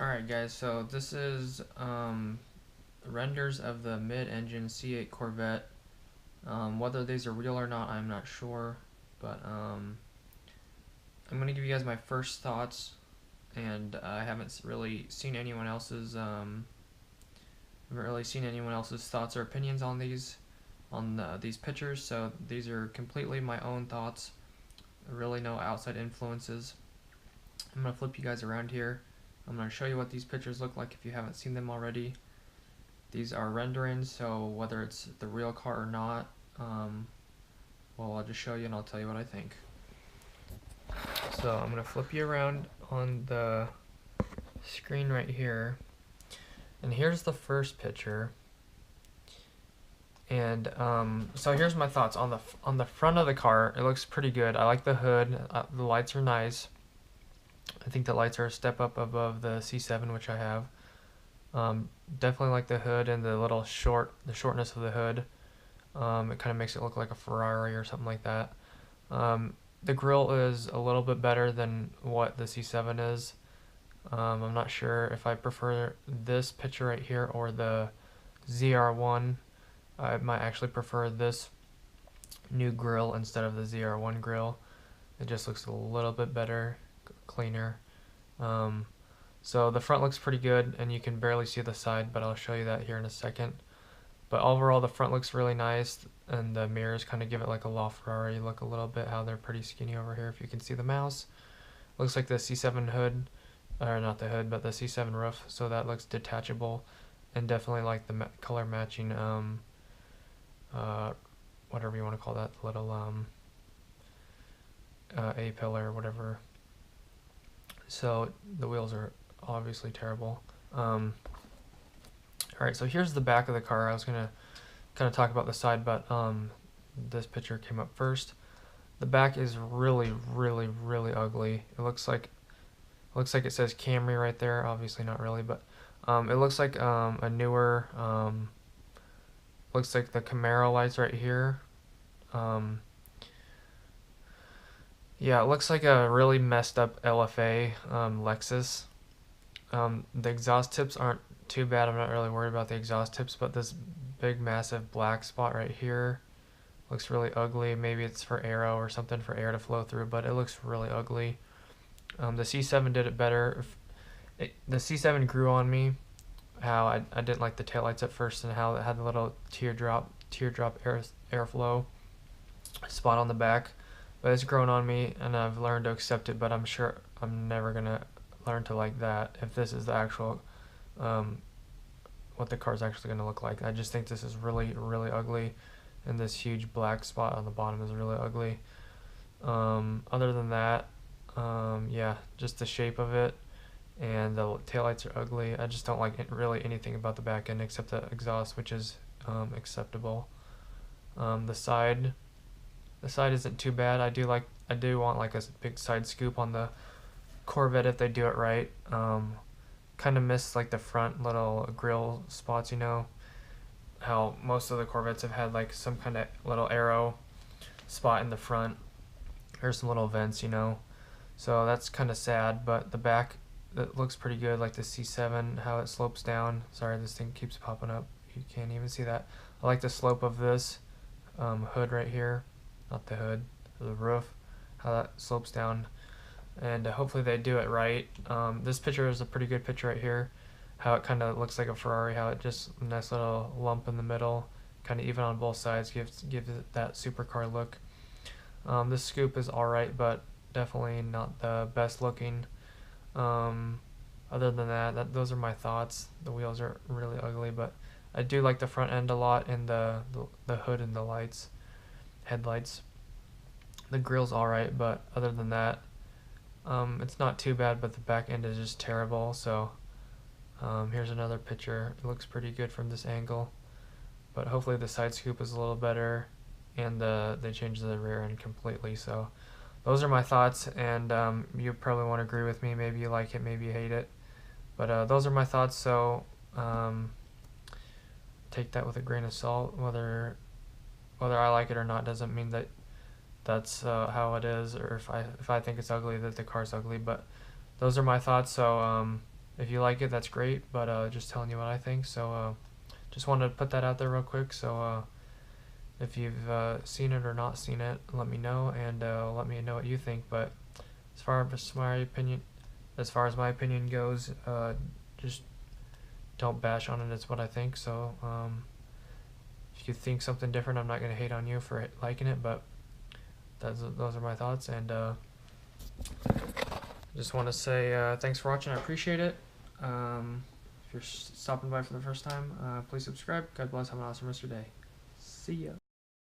Alright guys, so this is renders of the mid-engine C8 Corvette. Whether these are real or not, I'm not sure, but I'm going to give you guys my first thoughts, and I haven't really seen anyone else's thoughts or opinions on these pictures, so these are completely my own thoughts, really no outside influences. I'm going to flip you guys around here. I'm going to show you what these pictures look like if you haven't seen them already. These are renderings, so whether it's the real car or not, well, I'll just show you and I'll tell you what I think. So I'm going to flip you around on the screen right here, and here's the first picture. And so here's my thoughts on the front of the car. It looks pretty good. I like the hood. The lights are nice. I think the lights are a step up above the C7, which I have. Definitely like the hood and the shortness of the hood. It kind of makes it look like a Ferrari or something like that. The grille is a little bit better than what the C7 is. I'm not sure if I prefer this picture right here or the ZR1. I might actually prefer this new grille instead of the ZR1 grille. It just looks a little bit better, cleaner. So the front looks pretty good, and you can barely see the side, but I'll show you that here in a second. But overall, the front looks really nice, and the mirrors kind of give it like a LaFerrari look a little bit, how they're pretty skinny over here if you can see the mouse. Looks like the C7 hood, or not the hood, but the C7 roof, so that looks detachable, and definitely like the color matching, whatever you want to call that, little A-pillar or whatever. So the wheels are obviously terrible. Alright, so here's the back of the car. I was going to kind of talk about the side, but this picture came up first. The back is really, really, really ugly. It looks like it says Camry right there. Obviously not really, but it looks like a newer, looks like the Camaro lights right here. Yeah, it looks like a really messed up LFA Lexus. The exhaust tips aren't too bad. I'm not really worried about the exhaust tips, but this big massive black spot right here looks really ugly. Maybe it's for aero or something, for air to flow through, but it looks really ugly. The C7 did it better. The C7 grew on me, how I didn't like the taillights at first, and how it had the little teardrop airflow spot on the back, but it's grown on me, and I've learned to accept it, but I'm sure I'm never gonna learn to like that if this is the actual what the car's actually going to look like. I just think this is really, really ugly, and this huge black spot on the bottom is really ugly. Other than that, yeah, just the shape of it, and the taillights are ugly. I just don't like really anything about the back end except the exhaust, which is acceptable. The side isn't too bad. I do want like a big side scoop on the Corvette if they do it right. Kind of miss like the front little grill spots, you know, how most of the Corvettes have had like some kind of little arrow spot in the front, or some little vents, you know, so that's kind of sad. But the back, it looks pretty good, like the C7, how it slopes down. Sorry, this thing keeps popping up, you can't even see that. I like the slope of this hood right here, not the hood, the roof, how that slopes down, and hopefully they do it right. This picture is a pretty good picture right here, how it kind of looks like a Ferrari, how it just a nice little lump in the middle, kind of even on both sides, gives it that supercar look. This scoop is alright, but definitely not the best looking. Other than that, those are my thoughts. The wheels are really ugly, but I do like the front end a lot, and the hood and the headlights. The grille's alright, but other than that, it's not too bad, but the back end is just terrible. So here's another picture. It looks pretty good from this angle, but hopefully the side scoop is a little better, and they changed the rear end completely. So those are my thoughts, and you probably won't agree with me. Maybe you like it, maybe you hate it, but those are my thoughts. So take that with a grain of salt. Whether I like it or not doesn't mean that that's how it is, or if I think it's ugly, that the car's ugly. But those are my thoughts. So If you like it, that's great, but just telling you what I think. So just wanted to put that out there real quick. So if you've seen it or not seen it, let me know, and let me know what you think. But as far as my opinion goes, just don't bash on it. It's what I think. So if you think something different, I'm not gonna hate on you for liking it, but those are my thoughts. And just want to say thanks for watching. I appreciate it. If you're stopping by for the first time, please subscribe. God bless. Have an awesome rest of your day. See ya.